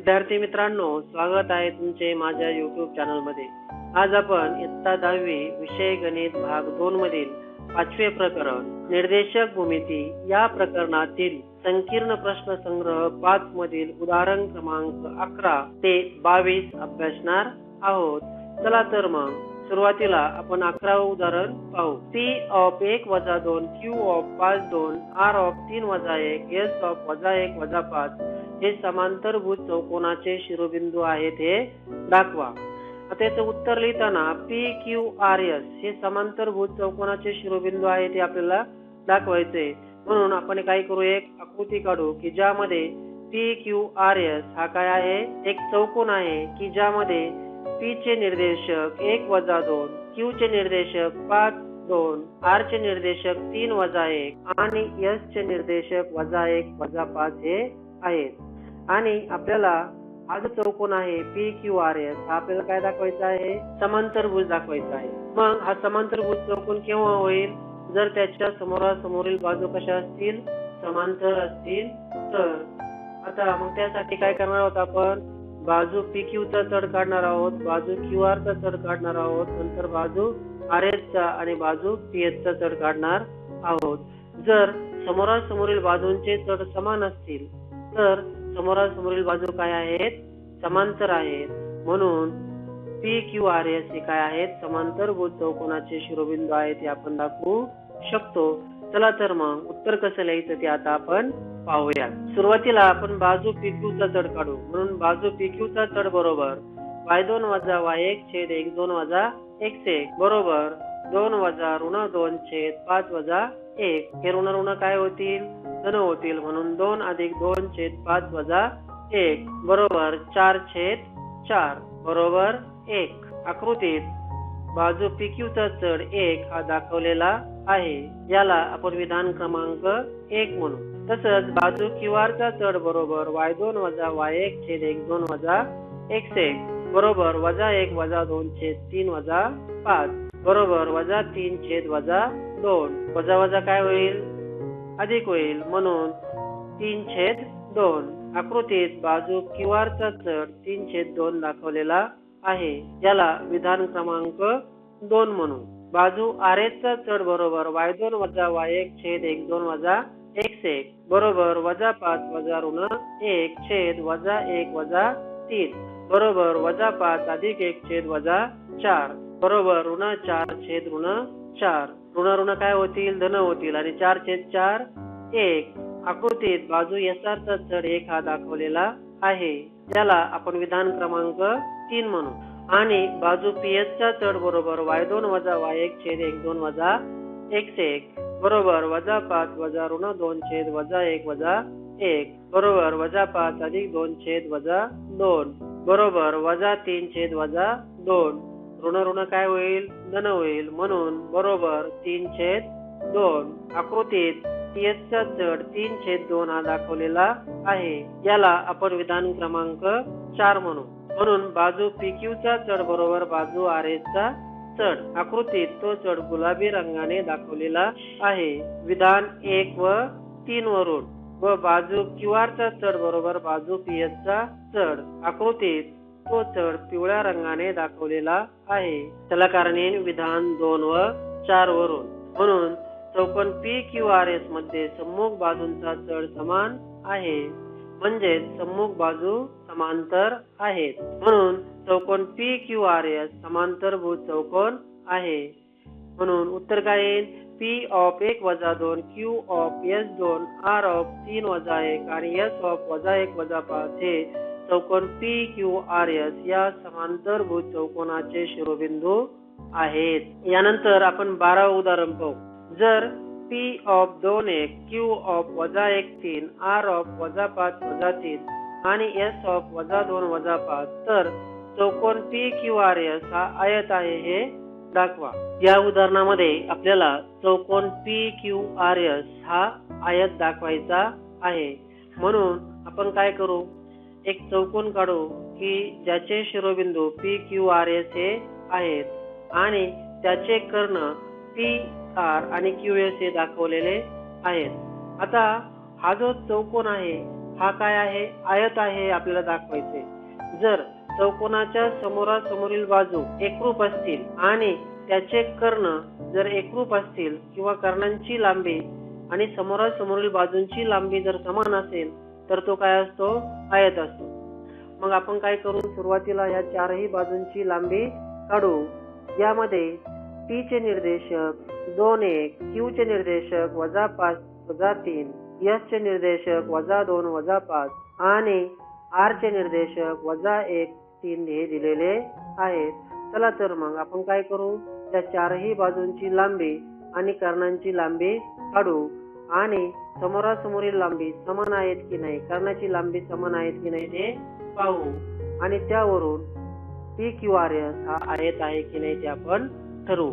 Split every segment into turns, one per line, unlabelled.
विद्यार्थी मित्रांनो, स्वागत आहे तुमचे माझ्या YouTube चॅनलमध्ये। आज आपण इयत्ता 10वी विषय गणित भाग 2 मधील 5वे प्रकरण निर्देशक भूमिती या प्रकरणातील संकीर्ण प्रश्न संग्रह 5 मधील उदाहरण क्रमांक 11 ते 22 अभ्यासणार आहोत। चला तर मग सुरुवातीला आपण 11वे उदाहरण पाहू। P of 1 - 2 Q of 5 2 R of 3 - 1 S of -1 - 5 हे समांतरभुज चौकोनाचे शिरोबिंदू आहेत हे दाखवा। आता याचं उत्तर लिहिताना P Q R S हे समांतरभुज चौकोनाचे शिरोबिंदू आहेत हे आपल्याला दाखवायचे। म्हणून आपण काय करू, एक आकृती काढू की ज्यामध्ये P Q R S हा काय आहे, एक चौकोन आहे की ज्यामध्ये P चे निर्देशक 1 - 2 Q चे निर्देशक 5 2 R चे निर्देशक 3 - 1 आणि S चे निर्देशक -1 - 5 हे आहेत। आणि आपल्याला हा जो चौकोन आहे P Q R S हा आपल्याला काय दाखवायचा आहे, समांतरभुज दाखवायचा आहे। मग हा समांतरभुज चौकोन केव्हा होईल, जर त्याच्या समोरासमोरील बाजू कशा असतील, समांतर असतील तर। आता मग त्यासाठी काय करणार आहोत, आपण बाजू PQ चा चढ काढणार आहोत, बाजू QR चा चढ काढणार आहोत, नंतर बाजू RS चा आणि बाजू PS चा चढ काढणार आहोत। जर समोरासमोरील बाजूंचे चढ समान असतील तर समोरासमोरील बाजू काय आहेत, समांतर आहेत। म्हणून PQRS हे काय आहेत, समांतरभुज चौकोनाचे शिरोबिंदू आहेत हे आपण दाखवू शकतो। चला तर मग उत्तर कसं लिहायचं ते आता आपण पाहूया। सुरुवातीला आपण बाजू PQ चा चढ काढू। म्हणून बाजू PQ चा चढ बरोबर y2 - y1 छेद 1 2 - x1 बरोबर 2 - -2 छेद 5 - 1 हे ऋण काय होतील, धन होतील। म्हणून 2 + 2 छेद 5 - 1 बरोबर 4 छेद 4 बरोबर 1। आकृतीत बाजू PQ चा चढ 1 हा दाखवलेला आहे, याला आपण विधान क्रमांक 1 म्हणू। तसंच बाजू QR चा चढ बरोबर y2 - y1 छेद 1 2 - x1 बरोबर -1 - 2 छेद 3 - 5 बरोबर -3 छेद -2 वजा काय होईल, अधिक होईल। म्हणून 3 छेद 2। आकृतीत बाजू QR चा चढ 3 छेद 2 दाखवलेला आहे, याला विधान क्रमांक 2 म्हणू। बाजू RS चा चढ बरोबर y2 - y1 छेद 1 2 - x1 बरोबर -5 -1 छेद -1 - 3 बरोबर -5 अधिक 1 छेद -4 बरोबर -4 छेद -4 ऋण काय होतील, धन होतील आणि 4 छेद 4 1। आकृतीत बाजू SR चा चढ 1 हा दाखवलेला आहे, त्याला आपण विधान क्रमांक 3 म्हणू। आणि बाजू PS चा चढ बरोबर y2 - y1 छेद 1 2 - x1 बरोबर -5 -2 छेद -1 1 बरोबर -5 अधिक 2 छेद -2 बरोबर -3 छेद -2 ऋण काय होईल, धन होईल। म्हणून बरोबर 3 छेद 2। आकृतीत PS चा चढ 3 छेद 2 हा दाखवलेला आहे, याला आपण विधान क्रमांक 4 म्हणू। म्हणून बाजू PQ चा चढ बरोबर बाजू RS चा चढ। आकृतीत तो चढ गुलाबी रंगाने दाखवलेला आहे, विधान 1 व 3 वरून। व बाजू QR चा चढ बरोबर बाजू PS चा चढ। आकृतीत तो चढ पिवळ्या रंगाने दाखवलेला आहे, त्याला कारण येईल विधान 2 व 4 वरून। म्हणून चौकोन PQRS मध्ये सम्मुख बाजूंचा चढ समान आहे, म्हणजे सम्मुख बाजू समांतर आहेत। म्हणून चौकोन PQRS समांतरभुज चौकोन आहे। म्हणून उत्तर काय येईल, P of 1 - 2 Q of S2 R of 3 - 1 आणि S of -1 - 5 हे चौकोन PQRS या समांतरभुज चौकोनाचे शिरोबिंदू आहेत। यानंतर आपण 12वे उदाहरण पाहू। जर P of 2 1 Q of -1 3 R of -5 -3 आणि S of -2 - 5 तर चौकोन PQRS हा आयत आहे हे दाखवा। या उदाहरणामध्ये आपल्याला चौकोन PQRS हा आयत दाखवायचा आहे। म्हणून आपण काय करू, एक चौकोन काढू की ज्याचे शिरोबिंदू PQRS हे आहेत आणि त्याचे कर्ण PR आणि QS हे दाखवलेले आहेत। आता हा जो चौकोन आहे हा काय आहे? आयत आहे आपल्याला दाखवायचे. जर चौकोनाच्या समोरासमोरील बाजू एकरूप असतील आणि त्याचे कर्ण जर एकरूप असतील किंवा कर्णांची लांबी आणि समोरासमोरील बाजूंची लांबी जर समान असेल तर तो काय असतो? आयत असतो. मग आपण काय करू? सुरुवातीला या चारही बाजूंची लांबी काढू. यामध्ये P चे निर्देशक 2 1, Q चे निर्देशक -5 -3, S चे निर्देशक -2 -5 आणि R चे निर्देशक -1 3 हे दिलेले आहेत. चला तर मग आपण काय करू? त्या चारही बाजूंची लांबी आणि कर्णांची लांबी काढू आणि समोरासमोरील लांबी समान आहेत की नाही, कर्णाची लांबी समान आहेत की नाही ते पाहू आणि त्यावरून PQRS हा आयत आहे की नाही ते आपण ठरवू.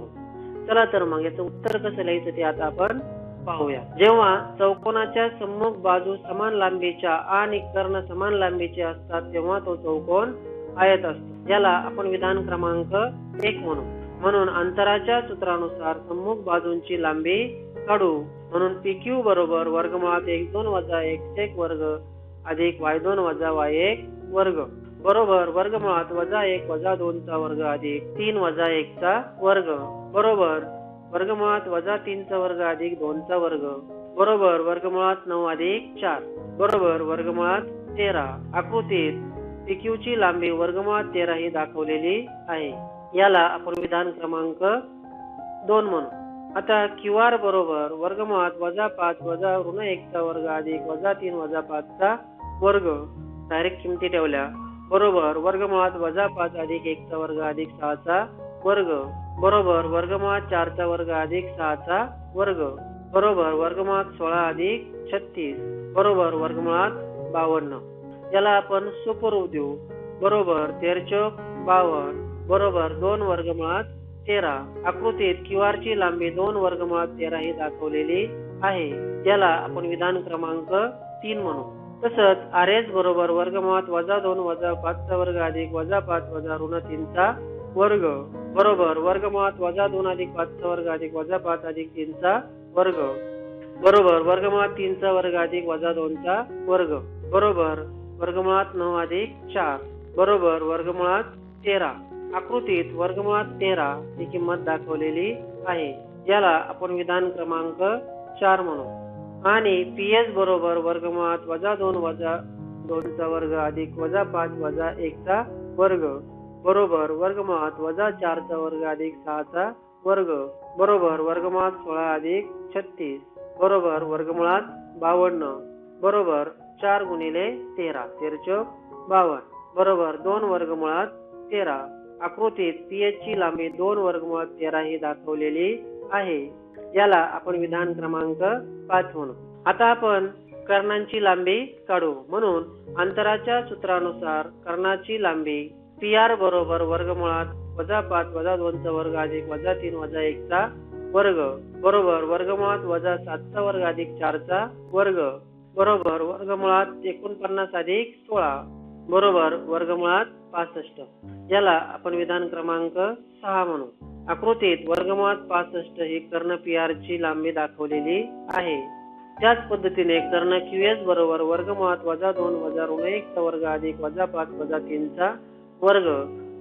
चला तर मग याचं उत्तर कसं लिहायचं ते आता आपण पाहूया. जेव्हा चौकोनाच्या सम्मुख बाजू समान लांबीच्या आणि कर्ण समान लांबीचे असतात तेव्हा तो चौकोन आयत असतो. याला आपण विधान क्रमांक 1 म्हणू. म्हणून अंतराच्या सूत्रानुसार सम्मुख बाजूंची लांबी काढू. म्हणून PQ बरोबर वर्गमुळात x2 वजा x1 वर्ग अधिक y2 वजा y1 वर्ग बरोबर वर्गमुळात -1 -2 चा वर्ग अधिक 3 -1 चा वर्ग बरोबर वर्गमुळात -3 चा वर्ग अधिक 2 चा वर्ग बरोबर वर्गमुळात 9 अधिक 4 बरोबर वर्गमुळात 13. आकृतीत PQ ची लांबी वर्गमुळात 13 ही दाखवलेली आहे. याला आपण विधान क्रमांक 2 म्हणू. आता QR बरोबर वर्गमुळात -5 -1 चा वर्ग अधिक -3 -5 चा वर्ग डायरेक्ट किमती ठेवल्या बरोबर वर्गमुळात -5 अधिक 1 चा वर्ग अधिक 6 चा वर्ग बरोबर वर्गमुळात 4 चा वर्ग अधिक 6 चा वर्ग बरोबर वर्गमुळात 16 अधिक 36 बरोबर वर्गमुळात 52. याला आपण सुपररूप देऊ बरोबर 13 52 बरोबर 2 वर्गमुळात 13. आकृतीत QR ची लांबी 2 वर्गमुळात 13 ही दाखवलेली आहे. याला आपण विधान क्रमांक 3 म्हणू. तसंच RS बरोबर वर्गमुळात -2 -5 चा वर्ग अधिक -5 -3 चा वर्ग बरोबर वर्गमुळात -2 अधिक 5 चा वर्ग अधिक -5 अधिक 3 चा वर्ग बरोबर वर्गमुळात 3 चा वर्ग अधिक -2 चा वर्ग बरोबर वर्गमुळात 9 अधिक 4 बरोबर वर्गमुळात 13. आकृतीत वर्गमुळात 13 ही किंमत दाखवलेली आहे. याला आपण विधान क्रमांक 4 म्हणू. आणि PS बरोबर वर्गमुळात -2 -2 चा वर्ग अधिक -5 -1 चा वर्ग बरोबर वर्गमुळात -4 चा वर्ग अधिक 6 चा वर्ग बरोबर वर्गमुळात 16 अधिक 36 बरोबर वर्गमुळात 52 बरोबर 4 गुणिले 13 13 52 बरोबर 2 वर्गमुळात 13. आकृतीत PS ची लांबी 2 वर्गमुळात 13 ही दाखवलेली आहे. याला आपण विधान क्रमांक 5 म्हणू. आता आपण कर्णांची लांबी काढू. म्हणून अंतराच्या सूत्रानुसार कर्णाची लांबी PR बरोबर वर्गमुळात -5 -2 चा वर्ग अधिक -3 -1 चा वर्ग बरोबर वर्गमुळात -7 चा वर्ग अधिक 4 चा वर्ग बरोबर वर्गमुळात 49 अधिक 16 बरोबर वर्गमुळात 65. याला आपण विधान क्रमांक 6 म्हणू. आकृतीत वर्गमुळात 65 ही कर्ण PR ची लांबी दाखवलेली आहे. त्याच पद्धतीने कर्ण QS बरोबर वर्गमुळात -2 -1 चा वर्ग अधिक -5 -3 चा वर्ग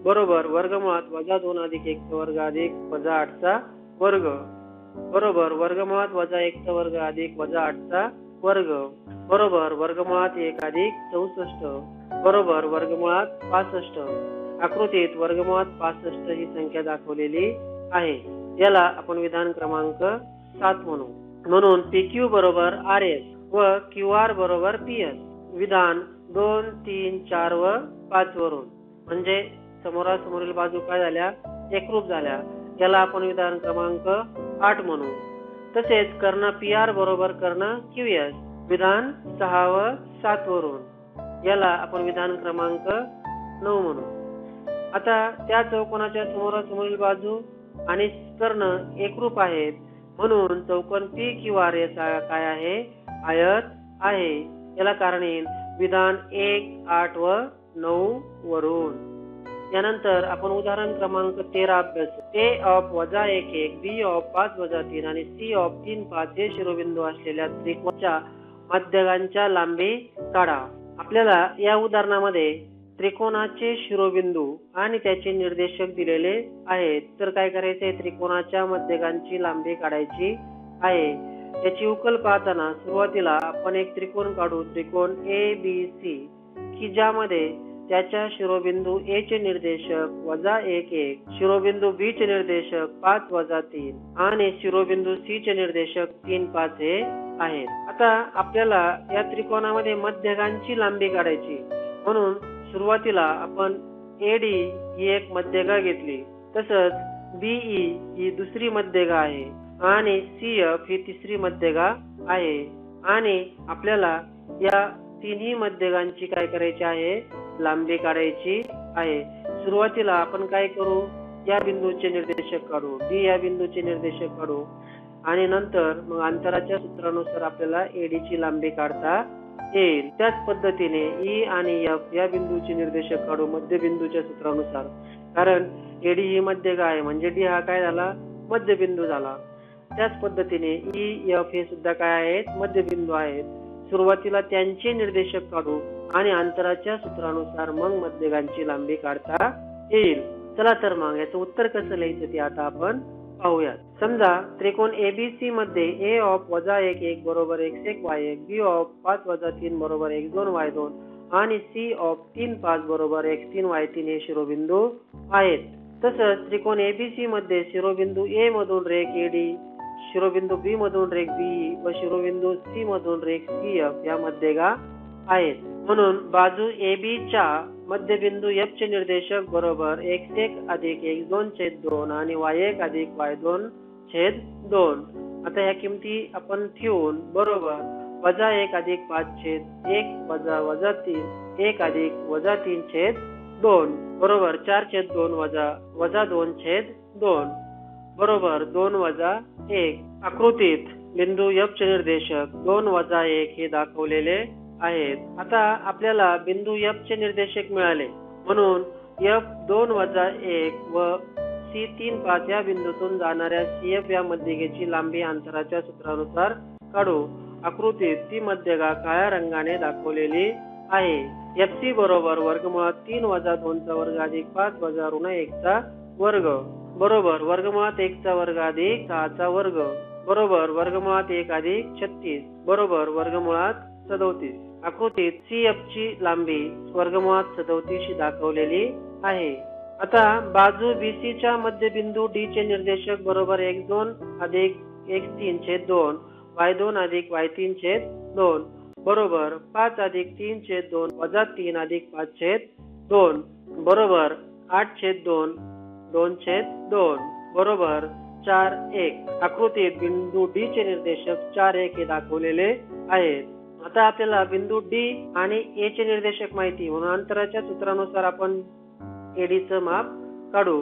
बरोबर वर्गमुळात -2 अधिक 1 चा वर्ग अधिक -8 चा वर्ग बरोबर वर्गमुळात -1 चा वर्ग अधिक -8 चा वर्ग बरोबर वर्गमुळात 1 अधिक 64 बरोबर वर्गमुळात 65. आकृतीत वर्गमुळात 65 ही संख्या दाखवलेली आहे. याला आपण विधान क्रमांक 7 म्हणू. म्हणून PQ बरोबर RS व QR बरोबर PS. विधान 2 3 4 व 5 वरून म्हणजे समोरासमोरील बाजू काय झाल्या? एकरूप झाल्या. याला आपण विधान क्रमांक 8 म्हणू. तसेच कर्ण PR बरोबर कर्ण QS. विधान 6 व 7 वरून याला आपण विधान क्रमांक 9 म्हणू. आता त्या चौकोनाच्या समोरासमोरील बाजू आणि कर्ण एकरूप आहेत म्हणून चौकोन PQRS काय आहे? आयत आहे. याला कारण येईल विधान 1 8 व 9 वरून. यानंतर आपण उदाहरण क्रमांक 13 अभ्यास. A ऑफ -1 1 B ऑफ 5 3 आणि C ऑफ 3 5 हे शिरोबिंदू असलेल्या त्रिकोणाच्या मध्यगांच्या लांबी काढा. आपल्याला या उदाहरणामध्ये त्रिकोणाचे शिरोबिंदू आणि त्याचे निर्देशक दिलेले आहेत. तर काय करायचे, त्रिकोणाच्या मध्यगांची लांबी काढायची आहे. त्याची उकल पाहताना सुरुवातीला आपण एक त्रिकोण काढू, त्रिकोण ABC, की ज्यामध्ये त्याच्या शिरोबिंदू A चे निर्देशक -1 शिरोबिंदू B चे निर्देशक 5-3 आणि शिरोबिंदू C चे निर्देशक 3-5 हे आहेत. आता आपल्याला या त्रिकोणामध्ये मध्यगांची लांबी काढायची, म्हणून सुरुवातीला आपण AD ही एक मध्यगा घेतली, तसंच BE ही दुसरी मध्यगा आहे आणि CF ही तिसरी मध्यगा आहे आणि आपल्याला या तिन्ही मध्यगांची काय करायची आहे, लांबी काढायची आहे. सुरुवातीला आपण काय करू, या बिंदूचे निर्देशक काढू, D या बिंदूचे निर्देशक काढू आणि नंतर मग अंतराच्या सूत्रानुसार आपल्याला AD ची लांबी काढता येईल. त्याच पद्धतीने E आणि F या बिंदूचे निर्देशक काढू मध्यबिंदूच्या सूत्रानुसार, कारण AD ही मध्यगा आहे म्हणजे D हा काय झाला, मध्यबिंदू झाला. त्याच पद्धतीने EF हे सुद्धा काय आहेत, मध्यबिंदू आहेत. सुरुवातीला त्यांचे निर्देशक काढू आणि अंतराच्या सूत्रानुसार मग मध्यगांची लांबी काढता येईल. चला तर मग याचं उत्तर कसं लिहायचं ते आता आपण पाहूयात. समजा त्रिकोण ABC मध्ये A ऑफ -1 बरोबर x1 y1, B ऑफ 5-3 बरोबर x2 y2 आणि C ऑफ 3-5 बरोबर x3 y3 हे शिरोबिंदू आहेत. तसंच त्रिकोण ABC मध्ये शिरोबिंदू A मधून रेख AD, शिरोबिंदू B मधून रेख BE व शिरोबिंदू C मधून रेख CF या मध्यगा आहेत. म्हणून बाजू AB च्या मध्यबिंदू F चे निर्देशक बरोबर x1 अधिक x2 छेद 2 आणि y1 अधिक y2 छेद 2. आता ह्या किमती आपण ठेवून बरोबर -1 अधिक 5 छेद 1 वजा -3 1 अधिक -3 छेद 2 बरोबर 4 छेद 2 वजा 2 छेद 2 बरोबर 2 वजा 1. आकृतीत बिंदू F चे निर्देशक 2 वजा 1 हे दाखवलेले आहेत. आता आपल्याला बिंदू F चे निर्देशक मिळाले, म्हणून F 2 वजा 1 व C 3-5 या बिंदूतून जाणाऱ्या CF या मध्यगेची लांबी अंतराच्या सूत्रानुसार काढू. आकृतीत ती मध्यगा काळ्या रंगाने दाखवलेली आहे. FC बरोबर वर्गमुळात 3 वजा 2 चा वर्ग अधिक 5 वजा ऋण 1 चा वर्ग बरोबर वर्गमुळात 1 चा वर्ग अधिक 6 चा वर्ग बरोबर वर्गमुळात 1 अधिक 36 बरोबर वर्गमुळात 37. आकृतीत CF ची लांबी वर्गमुळात 37 ही दाखवलेली आहे. आता बाजू BC च्या मध्यबिंदू D चे निर्देशक बरोबर x2 अधिक x3 छेद 2 y2 अधिक y3 छेद 2 बरोबर 5 अधिक 3 छेद 2 वजा 3 अधिक 5 छेद 2 बरोबर 8 छेद 2 2 छेद 2 बरोबर 4-1. आकृतीत बिंदू D चे निर्देशक 4-1 हे दाखवलेले आहेत. आता आपल्याला बिंदू D आणि A चे निर्देशक माहिती, म्हणून अंतराच्या सूत्रानुसार आपण AD चं माप काढू.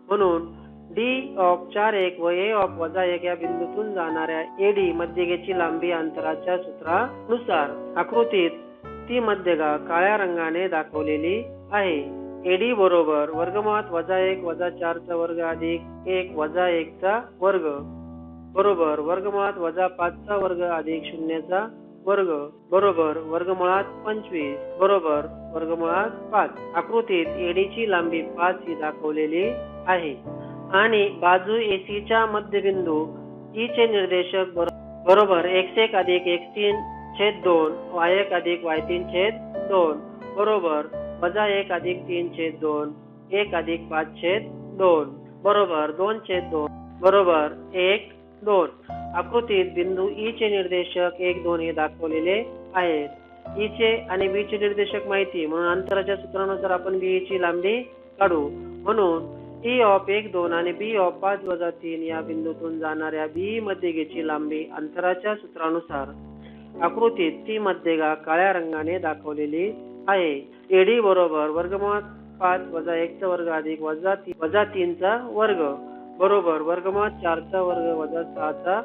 म्हणून D ऑफ 4-1 व A ऑफ -1 या बिंदूतून जाणाऱ्या AD मध्यगेची लांबी अंतराच्या सूत्रानुसार आकृतीत ती मध्यगा काळ्या रंगाने दाखवलेली आहे. AD बरोबर वर्गमुळात -1 वजा 4 चा वर्ग अधिक 1 वजा 1 चा वर्ग बरोबर वर्गमुळात वजा 5 चा वर्ग अधिक 0 चा वर्ग बरोबर वर्गमुळात 25 बरोबर वर्गमुळात 5. आकृतीत AD ची लांबी 5 ही दाखवलेली आहे आणि बाजू AC च्या मध्यबिंदू E चे निर्देशक बरोबर x1 अधिक x3 छेद 2 y1 अधिक y3 छेद 2 बरोबर वजा 1 अधिक 3 छेद 2 1 अधिक 5 छेद 2 बरोबर 2 छेद 2 बरोबर 1 2. आकृतीत बिंदू E चे निर्देशक 1 2 हे दाखवलेले आहेत. E चे आणि B चे निर्देशक माहिती, म्हणून अंतराच्या सूत्रानुसार आपण BE ची लांबी काढू. म्हणून E ऑफ 1 2 आणि B ऑफ 5 वजा 3 या बिंदूतून जाणाऱ्या BE मध्यगेची लांबी अंतराच्या सूत्रानुसार आकृतीत ती मध्यगा काळ्या रंगाने दाखवलेली आहे. AD बरोबर वर्गमुळात 5 वजा 1 चा वर्ग अधिक वजा 3 चा वर्ग बरोबर वर्गमुळात 4 चा वर्ग वजा 6 चा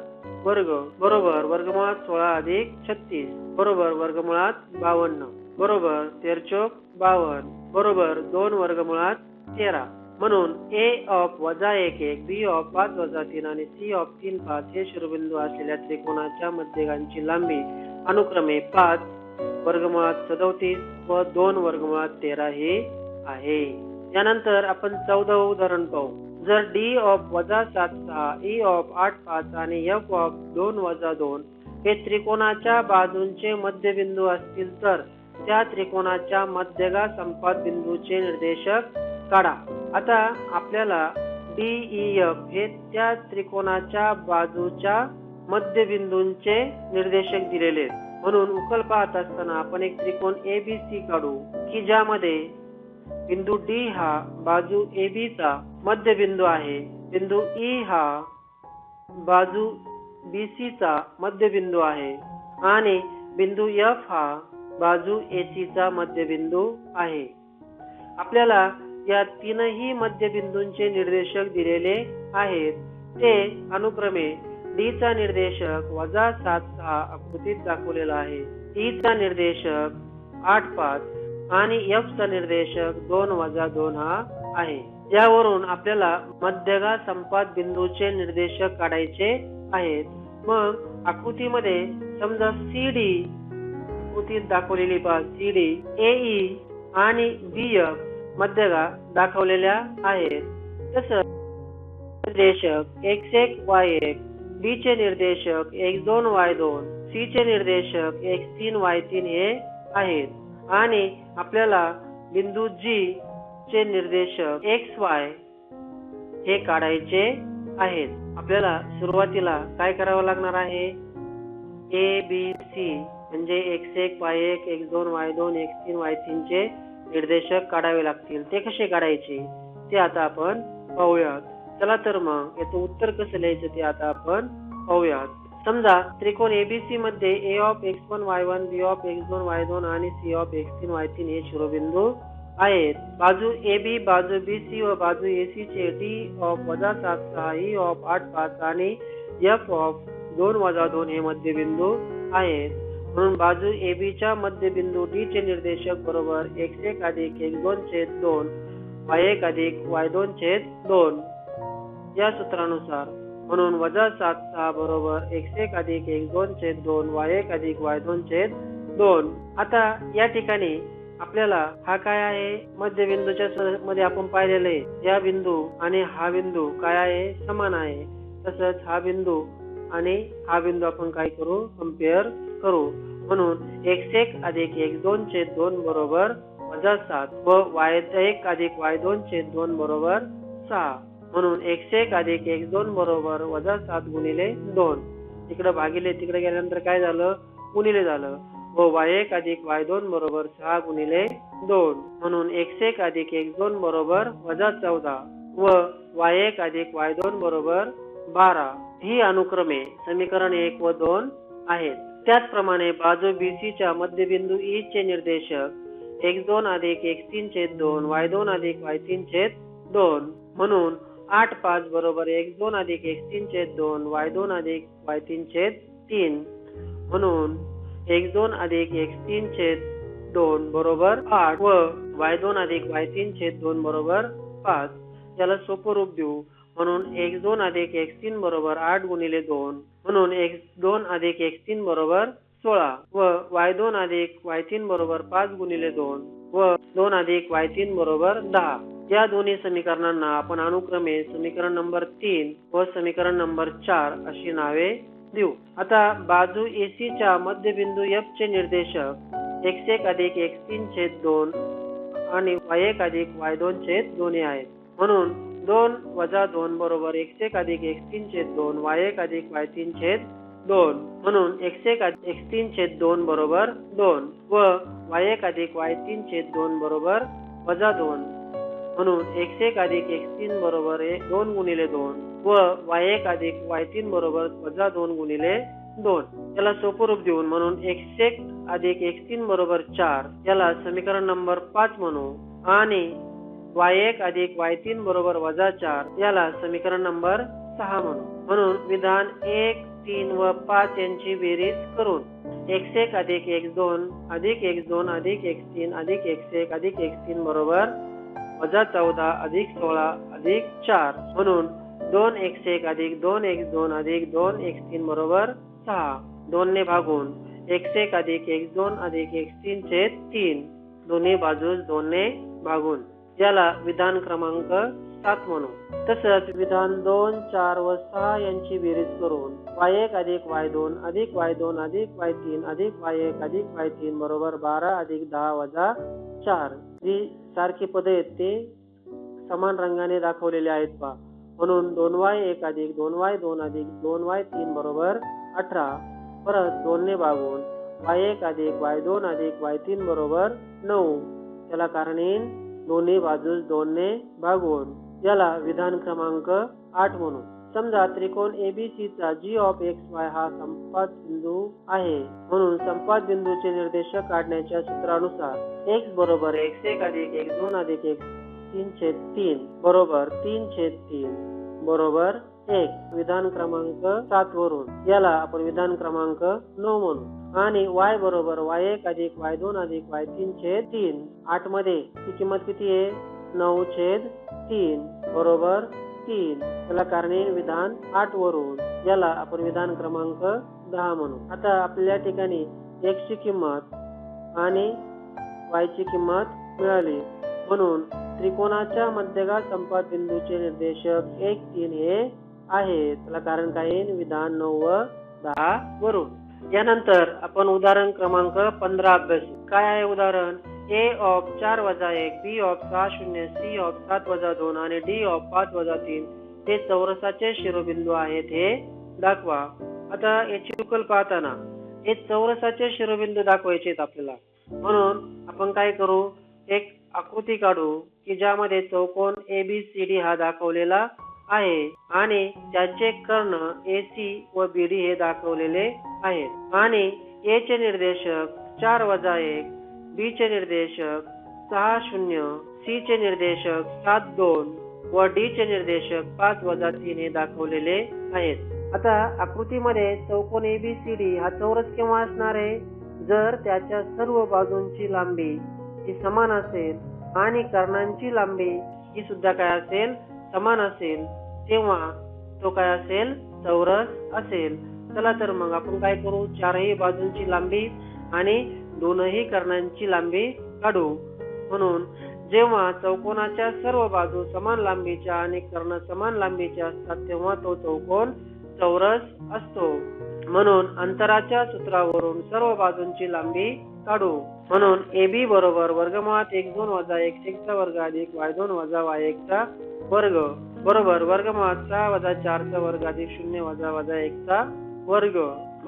वर्ग बरोबर वर्गमुळात 16 अधिक 36 बरोबर वर्गमुळात 52 बरोबर 13 चौक 52 बरोबर 2 वर्गमुळात 13. म्हणून ए ऑफ वजा 1 1, बी ऑफ 5 वजा 3 आणि सी ऑफ 3 5 हे शिरोबिंदू असलेल्या त्रिकोणाच्या मध्यभागांची लांबी अनुक्रमे 5 वर्गमुळात 37 व 2 वर्गमुळात 13 ही आहे. यानंतर आपण 14वे उदाहरण पाहू. जर डी ऑफ वजा 7 6, ई ऑफ 8 5 आणि एफ ऑफ 2 वजा 2 हे त्रिकोणाच्या बाजूंचे मध्यबिंदू असतील तर त्या त्रिकोणाच्या मध्यगा संपात बिंदूचे निर्देशक काढा. आता आपल्याला डी ई एफ हे त्या त्रिकोणाच्या बाजूच्या मध्यबिंदूंचे निर्देशक दिलेले आहेत. म्हणून उकल पाहत असताना आपण एक त्रिकोण एबीसी काढू की ज्यामध्ये बिंदू डी हा बाजू AB चा मध्यबिंदू आहे, बिंदू ई हा बाजू BC चा मध्यबिंदू आहे आणि बिंदू F हा बाजू AC चा मध्यबिंदू आहे. आपल्याला या तीनही मध्यबिंदूंचे निर्देशक दिलेले आहेत. ते अनुक्रमे डी चा निर्देशक वजा 7 6 आकृतीत दाखवलेला आहे, ई चा निर्देशक 8 5 आणि एफ चा निर्देशक 2 वजा 2 हा आहे. यावरून आपल्याला मध्यगा संपात बिंदूचे निर्देशक काढायचे आहेत. मग आकृतीमध्ये समजा CD आकृतीत दाखवलेली पहा CD AE आणि BF मध्यगा दाखवलेल्या आहेत. तसंच निर्देशक x1 y1, B चे निर्देशक x2 y2, C चे निर्देशक x3 y3 हे आहेत आणि आपल्याला बिंदू G चे निर्देशक xy हे काढायचे आहेत. आपल्याला सुरुवातीला काय करावं लागणार आहे? ABC म्हणजे x1 y1 x2 y2 x3 y3 चे निर्देशक काढावे लागतील. ते कसे काढायचे ते आता आपण पाहूयात. चला तर मग याचं उत्तर कसं लिहायचं ते आता आपण पाहूयात. समजा त्रिकोण ABC मध्ये A of x1 y1, B of x2 y2 आणि C ऑफ x3 y3 हे शिरोबिंदू आहेत. बाजू AB, बाजू BC व बाजू AC चे D ऑफ वजा 7 6, E ऑफ 8 5 आणि F ऑफ 2 वजा 2 हे मध्यबिंदू आहेत. म्हणून बाजू AB च्या मध्यबिंदू D चे निर्देशक बरोबर x1 अधिक x2 छेद 2 y1 अधिक y2 छेद 2 या सूत्रानुसार. म्हणून वजा 7 6 बरोबर x1 अधिक x2 छेद 2 y1 अधिक y2 छेद 2. आता या ठिकाणी आपल्याला हा काय आहे? मध्यबिंदूच्या मध्ये आपण पाहिलेले या बिंदू आणि हा बिंदू काय आहे? समान आहे. तसंच हा बिंदू आणि हा बिंदू आपण काय करू? कम्पेअर करू. म्हणून x1 अधिक x2 छेद 2 बरोबर वजा 7 व y1 अधिक y2 छेद 2 बरोबर 6. म्हणून x1 अधिक x2 बरोबर वजा 7 गुणिले 2. तिकडे भागिले तिकडे गेल्यानंतर काय झालं? गुणिले झालं. व y1 अधिक y2 बरोबर 6 गुणिले 2. म्हणून x1 अधिक x2 बरोबर वजा 14 व y1 अधिक y2 बरोबर 12 ही अनुक्रमे समीकरण 1 व 2 आहेत. त्याचप्रमाणे बाजू BC च्या मध्यबिंदू E चे निर्देशक x2 अधिक x3 छेद 2 y2 अधिक y3 छेद 2. म्हणून 8 5 बरोबर x2 अधिक x3 छेद 2 y2 अधिक y3 छेद 3. म्हणून x2 अधिक x3 छेद 2 बरोबर 8 व y2 अधिक y3 छेद 2 बरोबर 5. याला सोपं रूप देऊ. म्हणून x2 अधिक x3 बरोबर 8 गुणिले 2. म्हणून x2 अधिक x3 बरोबर 16 व y2 अधिक y3 बरोबर 5 गुणिले 2 व 2 अधिक y3 बरोबर 10. या दोन्ही समीकरणांना आपण अनुक्रमे समीकरण नंबर 3 व समीकरण नंबर 4 अशी नावे देऊ. आता बाजू AC च्या मध्यबिंदू F चे निर्देशक x1 अधिक x3 छेद 2 आणि y1 अधिक y2 छेद 2 आहेत. म्हणून 2 वजा 2 बरोबर x1 अधिक x3 छेद 2 y1 अधिक y3 छेद 2. म्हणून x1 अधिक x3 छेद 2 बरोबर 2 व y1 अधिक y3 छेद 2 बरोबर वजा 2. म्हणून x1 अधिक x3 बरोबर 2 गुणिले 2 व y1 अधिक y3 बरोबर वजा 2 गुणिले 2. याला सोपं रूप देऊन म्हणून x1 अधिक x3 बरोबर 4 याला समीकरण नंबर 5 म्हणू आणि y1 अधिक y3 बरोबर वजा 4 याला समीकरण नंबर 6 म्हणू. म्हणून विधान 1 3 व 5 यांची बेरीज करून x1 अधिक x2 अधिक x2 अधिक x3 अधिक x1 अधिक x3 बरोबर वजा 14 अधिक 16 अधिक 4 म्हणून 2x1 अधिक 2x2 अधिक 2x3 बरोबर 6. 2 ने भागून x1 अधिक x2 अधिक x3 छेद 3 दोन्ही बाजूस 2 ने भागून याला विधान क्रमांक 7 म्हणू. तसंच विधान 2, 4 व 6 यांची बेरीज करून y1 अधिक y2 अधिक y2 अधिक y3 अधिक y1 अधिक y3 बरोबर 12 अधिक 10 वजा 4. जी सारखी पदे आहेत ते समान रंगाने दाखवलेले आहेत पहा. म्हणून 2y1 अधिक 2y2 अधिक 2y3 बरोबर 18. परत 2 ने भागून y1 अधिक y2 अधिक y3 बरोबर 9. त्याला कारण येईल दोन्ही बाजूस 2 ने भागून याला विधान क्रमांक 8 म्हणू. समजा त्रिकोण ABC चा G(x, y) हा संपात बिंदू आहे. म्हणून संपात बिंदूचे निर्देशक काढण्याच्या सूत्रानुसार x बरोबर x1 अधिक x2 अधिक x3 छेद 3 बरोबर 3 छेद 3 बरोबर 1. विधान क्रमांक 7 वरून याला आपण विधान क्रमांक 9 म्हणू. आणि y बरोबर y1 अधिक y2 अधिक y3 छेद 3. 8 मध्ये ती किंमत किती आहे? 9 छेद 3 बरोबर 3. त्याला कारण विधान 8 वरून याला आपण विधान क्रमांक 10 म्हणू. आता आपल्या ठिकाणी x ची किंमत आणि y ची किंमत मिळाली. म्हणून त्रिकोणाच्या मध्यभागी संपात बिंदूचे निर्देशक 1, 3 हे आहे. त्याला कारण काय येईल? विधान 9 व 10 वरून. यानंतर आपण उदाहरण क्रमांक 15 अभ्यासू. काय आहे उदाहरण? a ऑफ 4 वजा 1, b ऑफ 6 शून्य, c ऑफ 7 वजा 2 आणि d ऑफ 5 वजा 3 हे चौरसाचे शिरोबिंदू आहेत हे दाखवा. आता याची उकल पाहताना हे चौरसाचे शिरोबिंदू दाखवायचे आहेत आपल्याला. म्हणून आपण काय करू? एक आकृती काढू की ज्यामध्ये चौकोन ABCD हा दाखवलेला आहे आणि त्याचे कर्ण AC व BD हे दाखवलेले आहेत. आणि A चे निर्देशक 4 वजा 1, B चे निर्देशक 6 शून्य, C चे निर्देशक 7 2 व D चे निर्देशक 5 वजा 3 हे दाखवलेले आहेत. आता आकृतीमध्ये चौकोन ABCD हा चौरस केव्हा असणार आहे? जर त्याच्या सर्व बाजूंची लांबी ही समान असेल आणि कर्णांची लांबी ही सुद्धा काय असेल? समान असेल, तेव्हा तो काय असेल? चौरस असेल. चला तर मग आपण काय करू? चारही बाजूंची लांबी आणि दोनही कर्णांची लांबी काढू. म्हणून जेव्हा चौकोनाच्या सर्व बाजू समान लांबीच्या आणि कर्ण समान लांबीचे असतात तेव्हा तो चौकोन चौरस असतो. म्हणून अंतराच्या सूत्रावरून सर्व बाजूंची लांबी काढू. म्हणून AB बरोबर वर्गमुळात x2 वजा x1 चा वर्ग अधिक y2 वजा y1 चा वर्ग बरोबर वर्गमुळात 6 वजा 4 चा वर्ग अधिक 0 वजा 1 चा वर्ग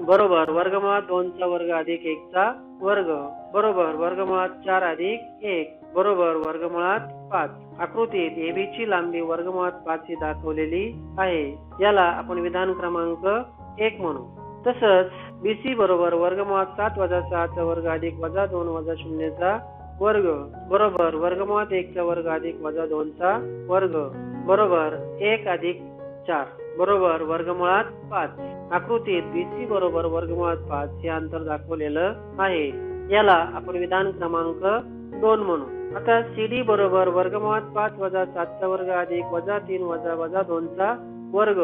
बरोबर वर्गमुळात 2 चा वर्ग अधिक 1 चा वर्ग बरोबर वर्गमुळात 4 अधिक 1 बरोबर वर्गमुळात 5. आकृतीत AB ची लांबी वर्गमुळात 5 ही दाखवलेली आहे. याला आपण विधान क्रमांक 1 म्हणू. तसंच BC बरोबर वर्गमुळात 7 वजा 6 चा वर्ग अधिक वजा 2 वजा 0 चा वर्ग बरोबर वर्गमुळात 1 चा वर्ग अधिक वजा 2 चा वर्ग बरोबर 1 अधिक 4 बरोबर वर्गमुळात 5. आकृतीत BC बरोबर वर्गमुळात 5 हे अंतर दाखवलेलं आहे. याला आपण विधान क्रमांक 2 म्हणू. आता CD बरोबर वर्गमुळात 5 वजा 7 चा वर्ग अधिक वजा 3 वजा 2 चा वर्ग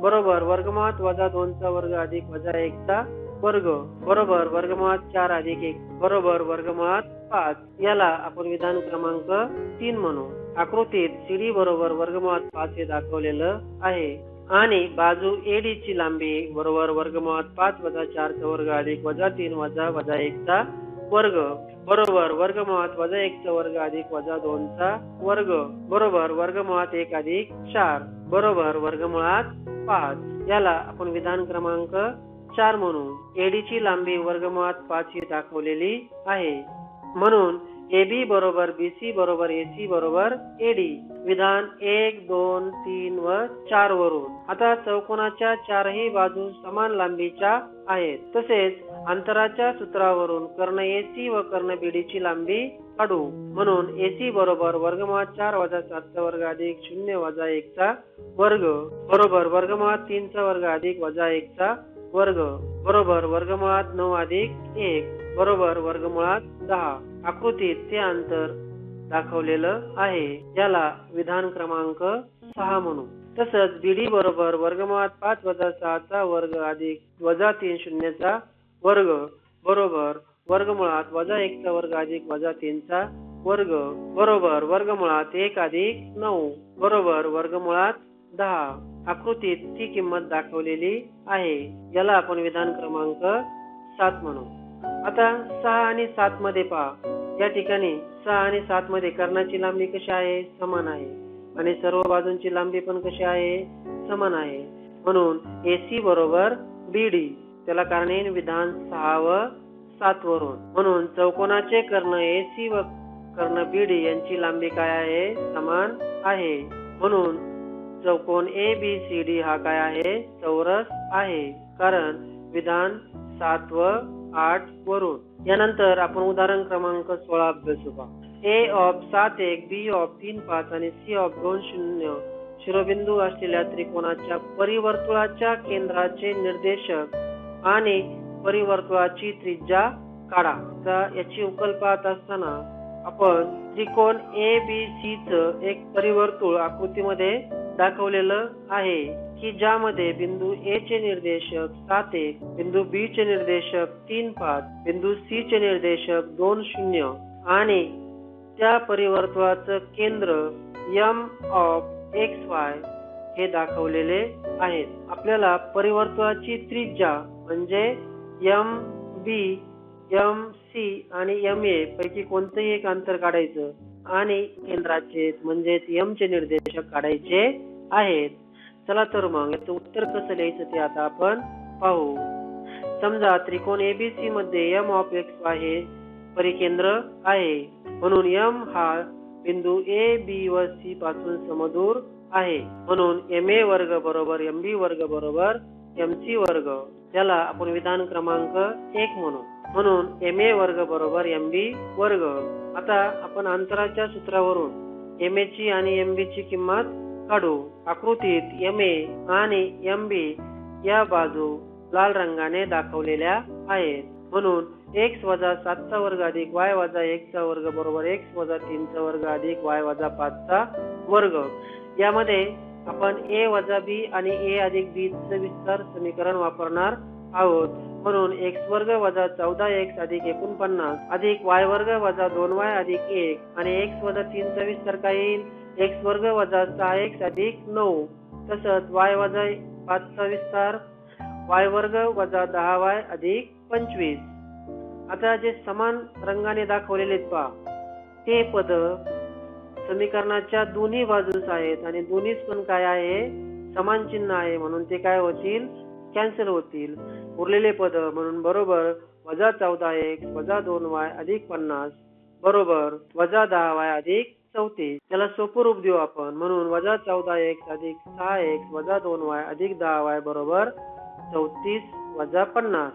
बरोबर वर्गमुळात वजा 2 चा वर्ग अधिक वजा 1 चा वर्ग बरोबर वर्गमुळात 4 अधिक 1 बरोबर वर्गमुळात 5. याला आपण विधान क्रमांक 3 म्हणू. आकृतीत CD बरोबर वर्गमुळात 5 हे दाखवलेलं आहे आणि बाजू AD ची लांबी बरोबर वर्गमुळात 5 वजा 4 चा वर्ग अधिक वजा 3 वजा 1 चा वर्ग बरोबर वर्गमुळात वजा 1 चा वर्ग अधिक वजा 2 चा वर्ग बरोबर वर्गमुळात 1 अधिक 4 बरोबर वर्गमुळात 5. याला आपण विधान क्रमांक 4 म्हणू. AD ची लांबी वर्गमुळात 5 ही दाखवलेली आहे. म्हणून AB बरोबर BC बरोबर AC बरोबर AD. विधान 1, 2, 3 व 4 वरून. आता चौकोनाच्या चारही बाजू समान लांबीच्या आहेत. तसेच अंतराच्या सूत्रावरून कर्ण AC व कर्ण BD ची लांबी काढू. म्हणून AC बरोबर वर्गमुळात 4 वजा 7 चा वर्ग अधिक 0 वजा 1 चा वर्ग बरोबर वर्गमुळात 3 चा वर्ग अधिक वजा 1 चा वर्ग बरोबर वर्गमुळात 9 अधिक 1 बरोबर वर्गमुळात 10. आकृतीत ते अंतर दाखवलेलं आहे, याला विधान क्रमांक 6 म्हणू. तसंच बीडी बरोबर वर्गमुळात 5 वजा 6 चा वर्ग अधिक वजा 3 शून्याचा वर्ग बरोबर वर्गमुळात वजा 1 चा वर्ग अधिक वजा 3 चा वर्ग बरोबर वर्गमुळात 1 अधिक 9 बरोबर वर्गमुळात 10. आकृतीत ती किंमत दाखवलेली आहे, याला आपण विधान क्रमांक 7 म्हणू. आता 6 आणि 7 मध्ये पहा. या ठिकाणी 6 आणि 7 मध्ये कर्णाची लांबी कशी आहे? समान आहे. आणि सर्व बाजूंची लांबी पण कशी आहे? समान आहे. म्हणून AC बरोबर BD. त्याला कारण येईल विधान 6 व 7 वरून. म्हणून चौकोनाचे कर्ण AC व कर्ण BD यांची लांबी काय आहे? समान आहे. म्हणून चौकोन ABCD हा काय आहे? चौरस आहे. कारण विधान 7 व 8 वरून. यानंतर आपण उदाहरण क्रमांक 16 अभ्यासू. A ऑफ 7 1 B ऑफ 3 5 आणि C ऑफ 2 0 शिरोबिंदू असलेल्या त्रिकोणाच्या परिवर्तुळाच्या केंद्राचे निर्देशक आणि परिवर्तुळाची त्रिज्या काढा. तर याची उकल पाहत असताना आपण त्रिकोण ABC च एक परिवर्तुळ आकृतीमध्ये दाखवलेलं आहे की ज्यामध्ये बिंदू A चे निर्देशक 7 1, बिंदू B चे निर्देशक 3 5, बिंदू C चे निर्देशक 2 0 आणि त्या परिवर्तुळाचं केंद्र M ऑफ XY हे दाखवलेले आहेत. आपल्याला परिवर्तुळाची त्रिज्या म्हणजे MB, MC आणि MA पैकी कोणतेही एक अंतर काढायचं आणि केंद्राचे म्हणजे M चे निर्देशक काढायचे आहेत. चला तर मग याचं उत्तर कसं लिहायचं ते आता आपण पाहू. समजा त्रिकोण ABC मध्ये M ऑफ XY हे परिकेंद्र आहे. म्हणून M हा बिंदू A, B व C पासून समदूर आहे. म्हणून MA वर्ग बरोबर MB वर्ग बरोबर MC वर्ग. त्याला आपण विधान क्रमांक 1 म्हणू. म्हणून MA वर्ग बरोबर MB वर्ग. आता आपण अंतराच्या सूत्रावरून MA ची आणि MB ची किंमत काढू. आकृतीत MA आणि MB या बाजू लाल रंगाने दाखवलेल्या आहेत. म्हणून x वजा 7 चा वर्ग अधिक y वजा 1 चा वर्ग बरोबर x वजा 3 चा वर्ग अधिक y वजा 5 चा वर्ग. यामध्ये आपण A वजा B आणि A अधिक B चे विस्तार समीकरण वापरणार आहोत. म्हणून x वर्ग वजा 14x अधिक 49 अधिक y वर्ग वजा 2y अधिक 1 आणि x वजा 3 चा विस्तार काय येईल? x वर्ग वजा 6x अधिक 9. तसंच y वजा 5 चा विस्तार y वर्ग वजा 10y अधिक 25. आता जे समान रंगाने दाखवलेले पहा ते पद समीकरणाच्या दोन्ही बाजूस आहेत आणि दोन्हीच पण काय आहे? समान चिन्ह आहे. म्हणून ते काय होतील? कॅन्सल होतील. उरलेले पद म्हणून बरोबर वजा 14x वजा 2y अधिक 50 बरोबर वजा 10y अधिक 34. त्याला सोपं रूप देऊ आपण. म्हणून वजा 14x अधिक 6x वजा 2y अधिक 10y बरोबर 34 वजा 50.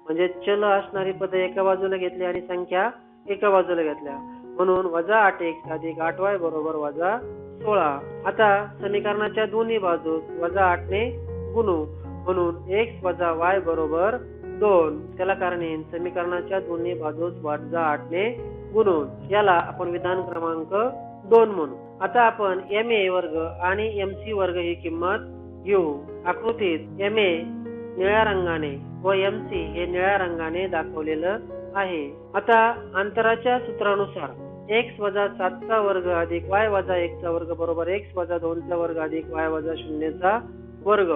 म्हणजे चल असणारी पद एका बाजूला घेतली आणि संख्या एका बाजूला घेतल्या. म्हणून वजा 8x अधिक 8y बरोबर वजा 16. आता समीकरणाच्या दोन्ही बाजूस वजा 8 ने गुणू. म्हणून x वजा y बरोबर 2. त्याला कारण येईल समीकरणाच्या दोन्ही बाजूस वजा 8 ने गुणून. याला आपण विधान क्रमांक 2 म्हणू. आता आपण MA वर्ग आणि MC वर्ग ही किंमत घेऊ. आकृतीत MA निळ्या रंगाने व MC हे निळ्या रंगाने दाखवलेलं आहे. आता अंतराच्या सूत्रानुसार x वजा 7 चा वर्ग अधिक y वजा 1 चा वर्ग बरोबर x वजा 2 चा वर्ग अधिक y वजा 0 चा वर्ग.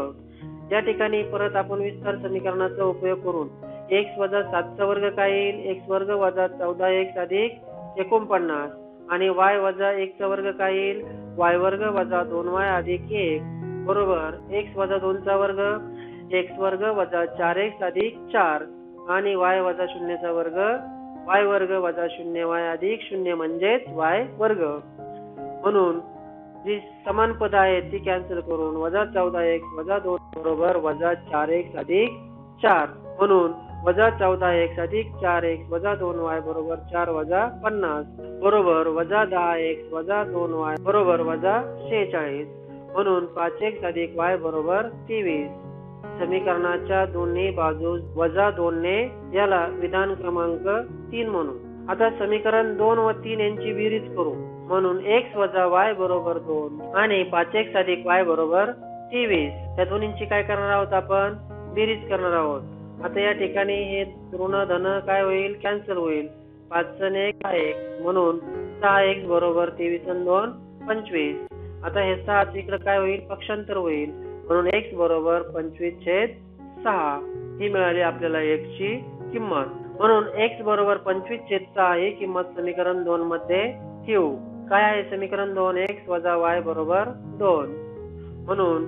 या ठिकाणी परत आपण विस्तार समीकरणाचा उपयोग करून x वजा 7 चा वर्ग काय येईल? x वर्ग वजा 14x अधिक 49 आणि y वजा 1 चा वर्ग काय येईल? y वर्ग वजा 2y अधिक 1 बरोबर x वजा 2 चा वर्ग x वर्ग वजा 4x अधिक 4 आणि y वजा 0 चा वर्ग y वर्ग वजा 0y अधिक 0 म्हणजेच y वर्ग. म्हणून जी समान पद आहेत ती कॅन्सल करून वजा 14x वजा 2 बरोबर वजा 4x अधिक 4. म्हणून वजा 14x अधिक 4x वजा 2y बरोबर 4 वजा 50 बरोबर वजा 10x वजा 2y बरोबर वजा 46. म्हणून 5x अधिक y बरोबर 23. समीकरणाच्या दोन्ही बाजूस वजा 2 ने याला विधान क्रमांक 3 म्हणू. आता समीकरण 2 व 3 यांची बेरीज करू. म्हणून x वजा y बरोबर 2 आणि 5x अधिक y बरोबर 23. त्या दोन्हींची काय करणार आहोत आपण? बेरीज करणार आहोत. आता या ठिकाणी हे ऋण धन काय होईल? कॅन्सल होईल. 5 आणि 1 1 म्हणून 6x बरोबर 23 आणि 2 25. आता हे 6 इकडे काय होईल? पक्षांतर होईल. म्हणून x बरोबर 25/6 ही मिळाली आपल्याला x ची किंमत. म्हणून x बरोबर 25/6 ही किंमत समीकरण 2 मध्ये ठेवू. काय आहे समीकरण 2? x वजा y बरोबर 2. म्हणून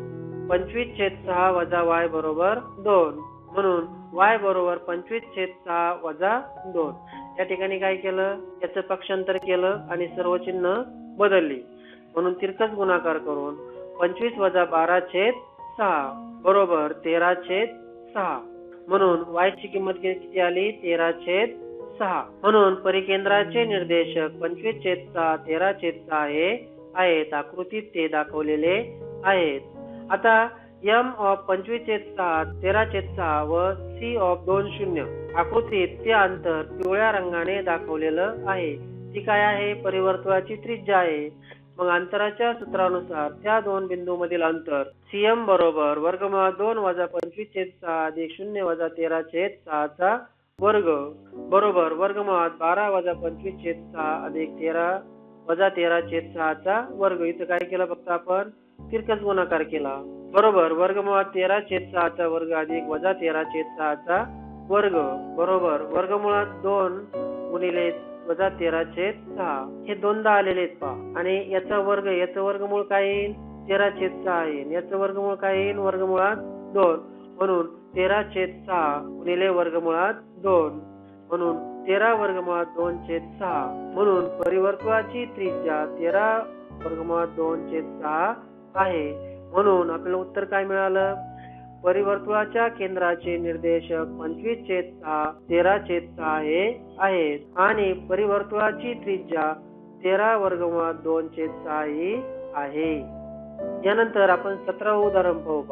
25/6 वजा y बरोबर 2. म्हणून y बरोबर 25/6 वजा 2. या ठिकाणी काय केलं? याचं पक्षांतर केलं आणि सर्व चिन्ह बदलली. म्हणून तिरकस गुणाकार करून 25 वजा 12/6 बरोबर 13/6. म्हणून y ची किंमत किती आली? 13/6. म्हणून परिकेंद्राचे निर्देशक 25/6 13/6 हे आहेत. आकृतीत ते दाखवलेले आहेत. आता m ऑफ 25/6 13/6 व c ऑफ 2 0 आकृतीत ते अंतर पिवळ्या रंगाने दाखवलेलं आहे. ती काय आहे? परिवर्तुळाची त्रिज्या आहे. मग अंतराच्या सूत्रानुसार त्या दोन बिंदूमधील अंतर cm बरोबर वर्गमुळात 2 वजा 25/6 अधिक 0 वजा 13/6 चा वर्ग बरोबर वर्गमुळात 12 वजा 25/6 अधिक 13 वजा 13/6 चा वर्ग. इथं काय केलं? फक्त आपण तिरकस गुणाकार केला. बरोबर वर्गमुळात 13/6 चा वर्ग अधिक वजा 13/6 चा वर्ग बरोबर वर्गमुळात 2 गुणिले वजा 13/6 हे दोनदा आलेले आहेत पहा. आणि याचा वर्ग, याचं वर्गमूळ काय येईल? 13/6 येईल. याचं वर्गमूळ काय येईल? वर्गमुळात 2. म्हणून 13/6 गुणिले वर्गमुळात 2 म्हणून 13 वर्गमुळात 2/6. म्हणून परिवर्तुळाची त्रिज्या 13 वर्गमुळात 2/6 आहे. म्हणून आपल्याला उत्तर काय मिळालं? परिवर्तुळाच्या केंद्राचे निर्देशक 25/6 13/6 हे आहेत आणि परिवर्तुळाची त्रिज्या 13 वर्गमुळात 2/6 ही आहे. यानंतर आपण 17वे उदाहरण पाहू.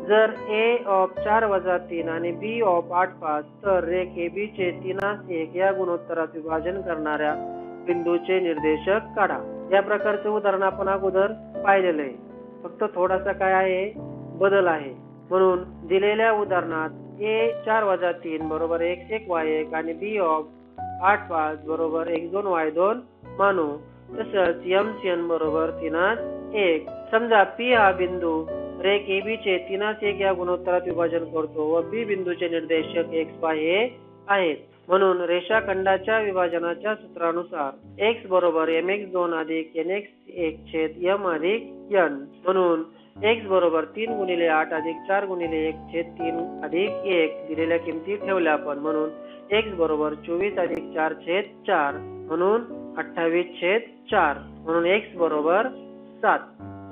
जर a ऑफ 4 वजा 3 आणि b ऑफ 8 5 तर रेख AB चे 3:1 या गुणोत्तरात विभाजन करणाऱ्या बिंदूचे निर्देशक काढा. या प्रकारचे उदाहरण आपण अगोदर पाहिलेले आहे. फक्त थोडासा काय आहे? बदल आहे. म्हणून दिलेल्या उदाहरणात a 4 वजा 3 बरोबर x1 y1 आणि b ऑफ 8 5 बरोबर x2 y2 मानू. तसंच mcn बरोबर 3:1. समजा p हा बिंदू रेख AB चे 3:1 या गुणोत्तरात विभाजन करतो व b बिंदूचे निर्देशक x y हे आहेत. म्हणून रेषाखंडाच्या विभाजनाच्या सूत्रानुसार x बरोबर mx2 अधिक nx1 छेद m अधिक n. म्हणून x बरोबर 3 गुणिले 8 अधिक 4 गुणिले 1 छेद 3 अधिक 1 दिलेल्या किमती ठेवल्या आपण. म्हणून x बरोबर 24 अधिक 4 छेद 4 म्हणून 28/4. म्हणून x बरोबर 7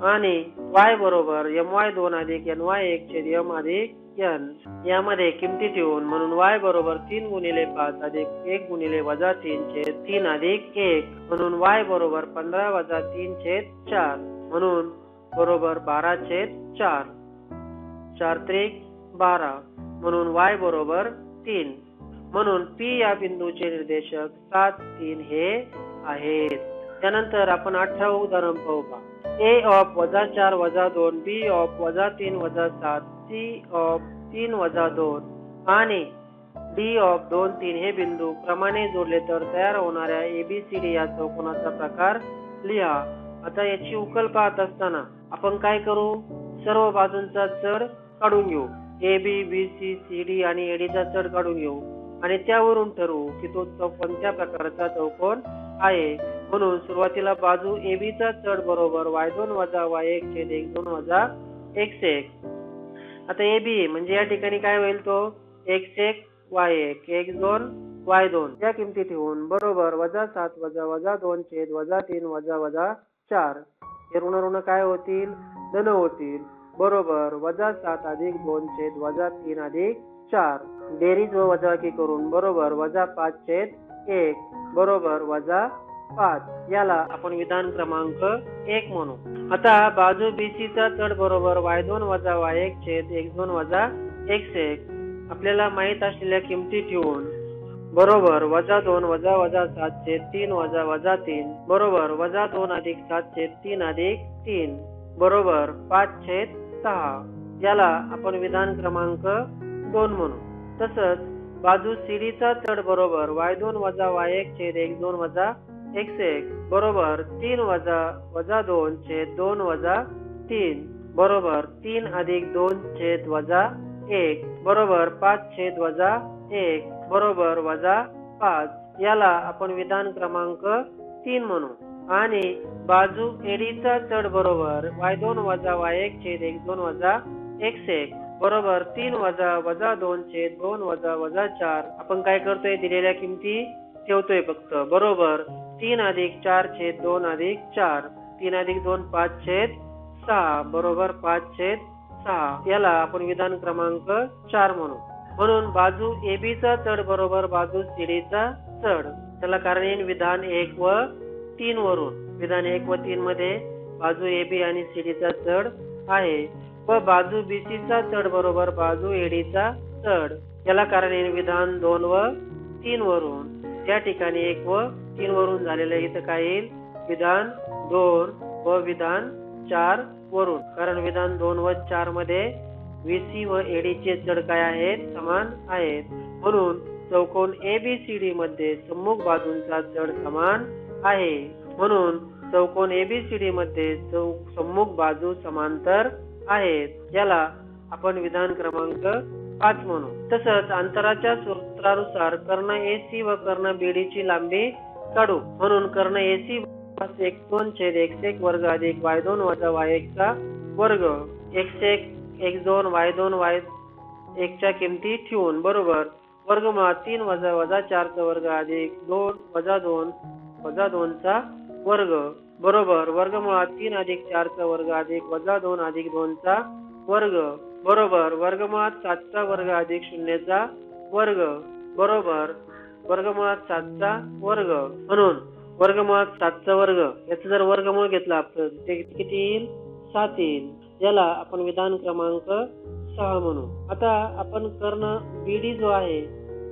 आणि y बरोबर my2 अधिक ny1 छेद m अधिक n यामध्ये किमती ठेवून. म्हणून y बरोबर 3 गुणिले 5 अधिक 1 गुणिले वजा 3 छेद 3 अधिक 1 म्हणून y बरोबर 15 वजा 3 छेद 4 म्हणून बरोबर 12/4. 4 त्रिक 12 म्हणून y बरोबर 3. म्हणून p या बिंदूचे निर्देशक 7 3 हे आहेत. त्यानंतर आपण 18वे उदाहरण पाहू. a ऑफ वजा 4 वजा 2 b ऑफ वजा 3 वजा 7 c ऑफ 3 वजा 2 आणि d ऑफ 2 3 हे बिंदू क्रमाने जोडले तर तयार होणाऱ्या ABCD या चौकोनाचा प्रकार लिहा. आता याची उकल पाहत असताना आपण काय करू? सर्व बाजूंचा चढ काढून घेऊ. AB BC CD आणि AD चा चढ काढून घेऊ आणि त्यावरून ठरवू की तो कोणत्या प्रकारचा चौकोन आहे. म्हणून सुरुवातीला बाजू AB चा चढ बरोबर y2 वजा y1 छेद x2 वजा x1. आता AB म्हणजे या ठिकाणी काय होईल? तो x1 y1 x2 y2 या किमती ठेवून बरोबर वजा 7 वजा 2 छेद वजा 3 वजा 4. हे ऋण ऋण काय होतील? धन होतील. बरोबर वजा 7 अधिक 2 छेद वजा 3 अधिक 4. बेरीज व वजाबाकी करून बरोबर वजा 5/1 बरोबर वजा 5. याला आपण विधान क्रमांक 1 म्हणू. आता बाजू BC चा चढ बरोबर y2 वजा y1 छेद x2 वजा x1 आपल्याला माहित असलेल्या किमती ठेवून बरोबर -2 -7 छेद 3 -3 बरोबर -2 अधिक 7 छेद 3 अधिक 3 बरोबर 5 छेद 6. याला आपण विधान क्रमांक 2 म्हणू. तसंच बाजू सीडीचा चढ बरोबर y2 y1 छेद x2 x1 बरोबर 3 -2 छेद 2 3 बरोबर 3 अधिक 2 छेद 1 बरोबर 5 छेद 1 बरोबर -5. याला आपण विधान क्रमांक 3 म्हणू. आणि बाजू एडीचा चढ बरोबर y2 y1 छेद x2 x1 बरोबर 3 -2 छेद 2 4. आपण काय करतोय, दिलेल्या किमती ठेवतोय फक्त. बरोबर 3 अधिक 4 छेद 2 अधिक 4 3 अधिक 2 5 छेद 6 बरोबर 5 छेद 6. याला आपण विधान क्रमांक 4 म्हणू. म्हणून बाजू एबीचा चढ बरोबर बाजू सीडीचा चढ. त्याला कारण येईल विधान 1 व 3 वरून. विधान 1 व 3 मध्ये बाजू एबी आणि सीडीचा चढ आहे व बाजू बीसीचा चढ बरोबर बाजू एडीचा चढ. याला कारण येईल विधान 2 व 3 वरून. त्या ठिकाणी 1 व 3 वरून झालेलं इथं काय येईल, विधान 2 व विधान 4 वरून. कारण विधान 2 व 4 मध्ये VC व AD चे चढ काय आहेत, समान आहेत. म्हणून चौकोन ABCD मध्ये सम्मुख बाजूंचा चढ समान आहे. म्हणून चौकोन ABCD मध्ये सम्मुख बाजू समांतर आहेत. याला आपण विधान क्रमांक 5 म्हणू. तसंच अंतराच्या सूत्रानुसार कर्ण AC व कर्ण BD ची लांबी काढू. म्हणून कर्ण AC x2 छेद x1 वर्ग अधिक y2 y1 चा वर्ग x1 x2 y2 y1 च्या किमती ठेवून बरोबर वर्गमुळात 3 4 चा वर्ग अधिक 2 2 चा वर्ग बरोबर वर्गमुळात 3 अधिक 4 चा वर्ग अधिक 2 अधिक 2 चा वर्ग बरोबर वर्गमुळात 7 चा वर्ग अधिक 0 चा वर्ग बरोबर वर्गमुळात 7 चा वर्ग. म्हणून वर्गमुळात 7 चा वर्ग याचा जर वर्गमूळ घेतला आपण ते किती येईल, 7 येईल. याला आपण विधान क्रमांक 6 म्हणू. आता आपण कर्ण बीडी जो आहे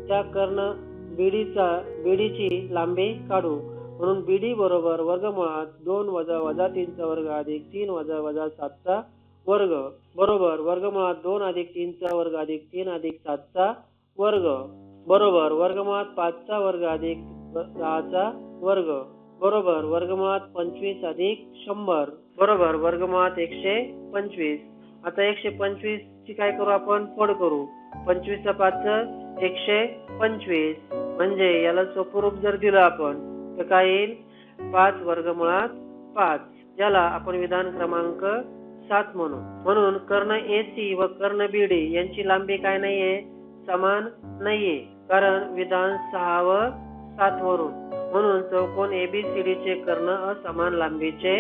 त्या कर्ण बीडीची लांबी काढू. म्हणून बीडी बरोबर वर्गमुळात 2 -3 चा वर्ग अधिक 3 -7 चा वर्ग बरोबर वर्गमुळात 2 अधिक 3 चा वर्ग अधिक 3 अधिक 7 चा वर्ग बरोबर वर्गमुळात 5 चा वर्ग अधिक 10 चा वर्ग बरोबर वर्गमुळात 25 अधिक 100 बरोबर वर्गमुळात 125. आता 125 ची काय करू आपण, फोड करू. 25 चा 5 125 म्हणजे याला सोपं रूप जर दिलं आपण तर काय येईल, 5 वर्गमुळात 5. याला आपण विधान क्रमांक 7 म्हणू. म्हणून कर्ण AC व कर्ण BD यांची लांबी काय नाहीये, समान नाहीये. कारण विधान 6 व 7 वरून. म्हणून चौकोन ABCD चे कर्ण असमान लांबीचे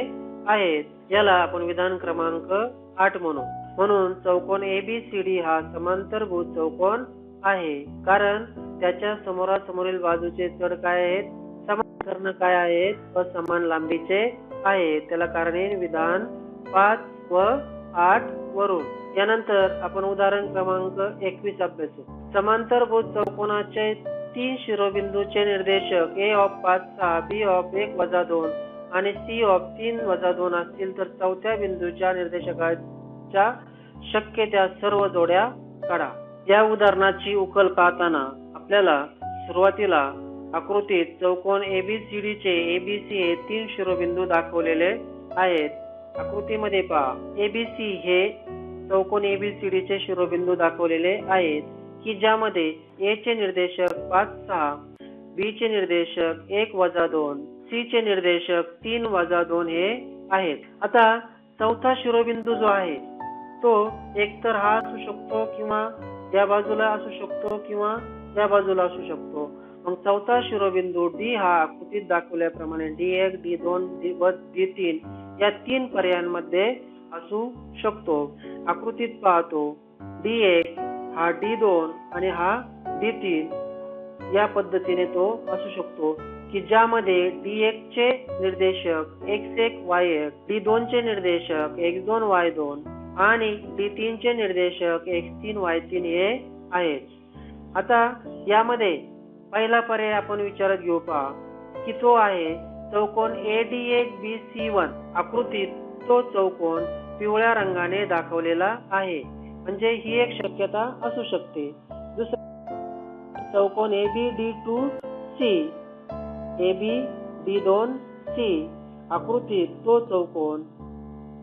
आहेत. याला आपण विधान क्रमांक 8 म्हणू. म्हणून चौकोन ABCD हा समांतरभुज चौकोन आहे. कारण त्याच्या समोरासमोरील बाजूचे चढ काय आहेत, समान कर्ण काय आहेत, असमान लांबीचे आहेत. त्याला कारण आहे विधान 5 व 8 वरून. यानंतर आपण उदाहरण क्रमांक 21 अभ्यासू. समांतरभुज चौकोनाचे 3 शिरोबिंदूचे निर्देशक A ऑफ 5 6 B ऑफ 1 2 आणि C ऑफ 3 2 असतील तर चौथ्या बिंदूच्या निर्देशकाच्या शक्य त्या सर्व जोड्या काढा. या उदाहरणाची उकल पाहताना आपल्याला सुरुवातीला आकृतीत चौकोन ABCD चे ABC हे 3 शिरोबिंदू दाखवलेले आहेत. आकृतीमध्ये पहा, ABC हे चौकोन ABCD चे शिरोबिंदू दाखवलेले आहेत की ज्यामध्ये A चे निर्देशक 5 6, B चे निर्देशक 1 2, C चे निर्देशक 3 2 हे आहेत. आता चौथा शिरोबिंदू जो आहे तो एकतर हा असू शकतो किंवा या बाजूला असू शकतो किंवा या बाजूला असू शकतो. मग चौथा शिरोबिंदू D हा आकृतीत दाखवल्याप्रमाणे D1, D2 व D3 या 3 पर्यायांमध्ये असू शकतो. आकृतीत पाहतो D1 हा D2 आणि हा D3 या पद्धतीने तो असू शकतो की ज्यामध्ये D1 चे निर्देशक x1 y1, D2 चे निर्देशक x2 y2 आणि D3 चे निर्देशक x3 y3 हे आहेत. आता यामध्ये पहिला पर्याय आपण विचारात घेऊ पहा की तो आहे चौकोन AD1BC1. आकृतीत तो चौकोन पिवळ्या रंगाने दाखवलेला आहे, म्हणजे ही एक शक्यता असू शकते. दुसरा चौकोन ABD2C. ABD2C. आकृतीत तो चौकोन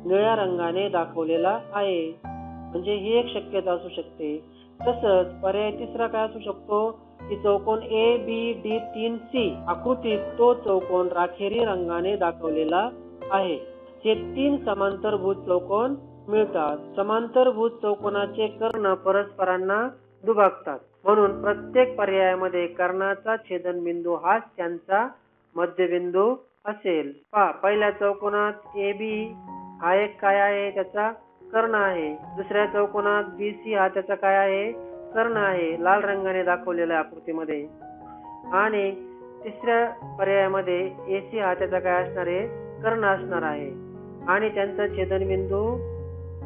निळ्या रंगाने दाखवलेला आहे, म्हणजे ही एक शक्यता असू शकते. तसंच पर्याय तिसरा काय असू शकतो की चौकोन ABD3C. आकृतीत तो चौकोन राखेरी रंगाने दाखवलेला आहे. हे 3 समांतरभुज चौकोन मिळतात. समांतरभुज चौकोनाचे कर्ण परस्परांना दुभागतात, म्हणून प्रत्येक पर्यायामध्ये कर्णाचा छेदनबिंदू हाच त्यांचा मध्यबिंदू असेल. पहा, पहिल्या चौकोनात AB हा एक काय आहे, त्याचा कर्ण आहे. दुसऱ्या चौकोनात BC हा त्याचा काय आहे, कर्ण आहे, लाल रंगाने दाखवलेला आहे आकृतीमध्ये. आणि तिसऱ्या पर्यायामध्ये AC हा त्याचा काय असणार आहे, कर्ण असणार आहे. आणि त्यांचा छेदनबिंदू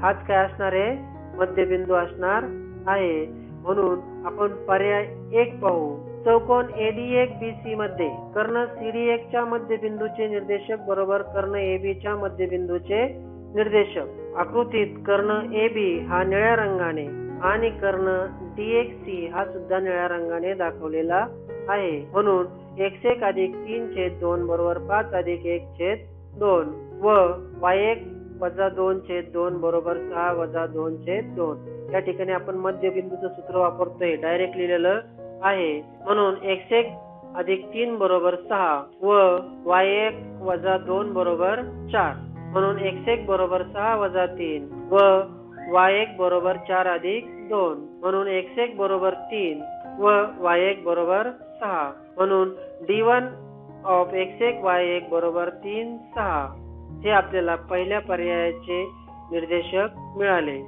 हाच काय असणार आहे, मध्यबिंदू असणार आहे. म्हणून आपण पर्याय 1 पाहू. चौकोन AD1BC मध्ये कर्ण CD1 च्या मध्यबिंदूचे निर्देशक बरोबर कर्ण AB च्या मध्यबिंदूचे निर्देशक. आकृतीत कर्ण AB हा निळ्या रंगाने आणि कर्ण DXC हा सुद्धा निळ्या रंगाने दाखवलेला आहे. म्हणून x1 + 3/2 बरोबर 5+1/2 व y1 - 2/2 बरोबर 6-2/2. या ठिकाणी आपण मध्यबिंदूचं सूत्र वापरतोय, डायरेक्ट लिहिलेलं आहे. म्हणून x1 + 3 बरोबर 6 व y1 - 2 बरोबर 4. म्हणून x1 बरोबर 6 - 3 व y1 बरोबर 4+2. म्हणून x1 बरोबर 3 व y1 बरोबर 6. म्हणून D1 ऑफ x1 y1 बरोबर 3, 6. हे आपल्याला पहिल्या पर्यायाचे निर्देशक मिळाले.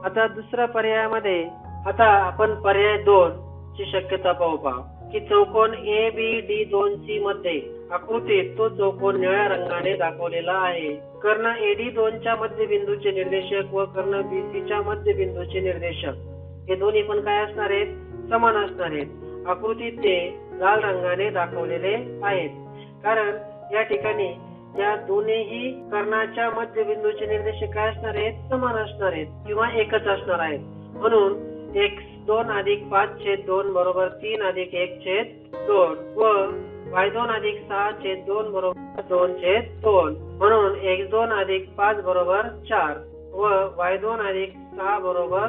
आता दुसऱ्या पर्यायामध्ये आता आपण पर्याय 2 ची शक्यता पाहू पहा की चौकोन ABD2C मध्ये आकृतीत तो चौकोन निळ्या रंगाने दाखवलेला आहे. कर्ण AD2 च्या मध्यबिंदूचे निर्देशक व कर्ण BC च्या मध्यबिंदूचे निर्देशक हे दोन्ही पण काय असणार आहेत, समान असणार आहेत. आकृतीत ते लाल रंगाने दाखवलेले आहेत, कारण या ठिकाणी या दोन्ही कर्णाच्या मध्यबिंदूचे निर्देशक काय असणार आहेत, समान असणार आहेत किंवा एकच असणार आहेत. म्हणून x2 + 5/2 बरोबर 3+1/2 व y2 + 6/2 बरोबर 2/2. म्हणून x2 + 5 बरोबर 4 व y2 + 6 बरोबर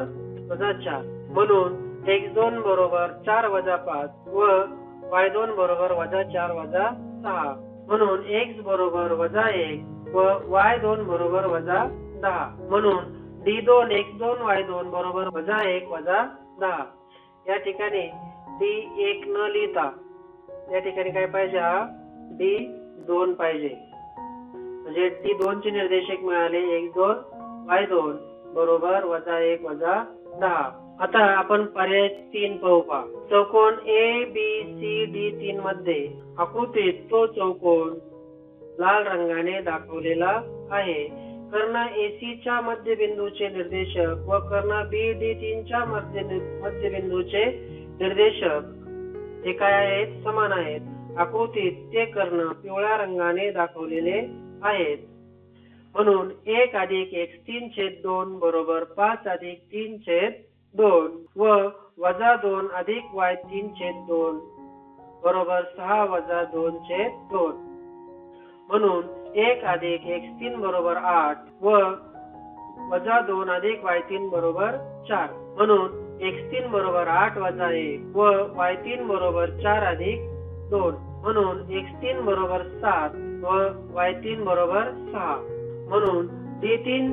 -4. म्हणून x2 बरोबर 4 - 5 व y2 बरोबर -4 - 6. म्हणून x बरोबर -1 व y2 बरोबर -10. म्हणून D2 x2 y2 बरोबर -1 -10. या ठिकाणी D1 न लिहिता या ठिकाणी काय पाहिजे, हा D2 पाहिजे. म्हणजे D2 चे निर्देशक मिळाले x2 y2 बरोबर -1 -10. आता आपण पर्याय 3 पाहू पहा. चौकोन ABCD3 मध्ये आकृतीत तो चौकोन लाल रंगाने दाखवलेला आहे. कर्ण AC च्या मध्यबिंदूचे निर्देशक व कर्ण BD3 च्या मध्यबिंदूचे निर्देशक हे काय आहेत, समान आहेत. आकृतीत ते कर्ण पिवळ्या रंगाने दाखवलेले आहेत. म्हणून 1+x3/2 बरोबर 5+3/2 व -2 + y3/2 बरोबर 6-2/2. म्हणून 1+x3 बरोबर 8 व -2 + y3 बरोबर 4. म्हणून x3 बरोबर 8 - 1 व y3 बरोबर 4+2. म्हणून x3 बरोबर 7 व y3 बरोबर 6. म्हणून D3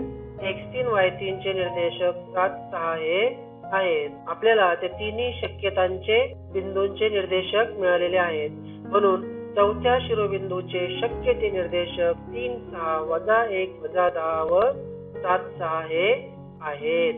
x3 y3 चे निर्देशक 7, 6 हे आहेत. आपल्याला त्या तिन्ही शक्यतांचे बिंदूंचे निर्देशक मिळालेले आहेत. म्हणून चौथ्या शिरोबिंदूचे शक्य ते निर्देशक 3, 6, -1, -10 व 7, 6 हे आहेत.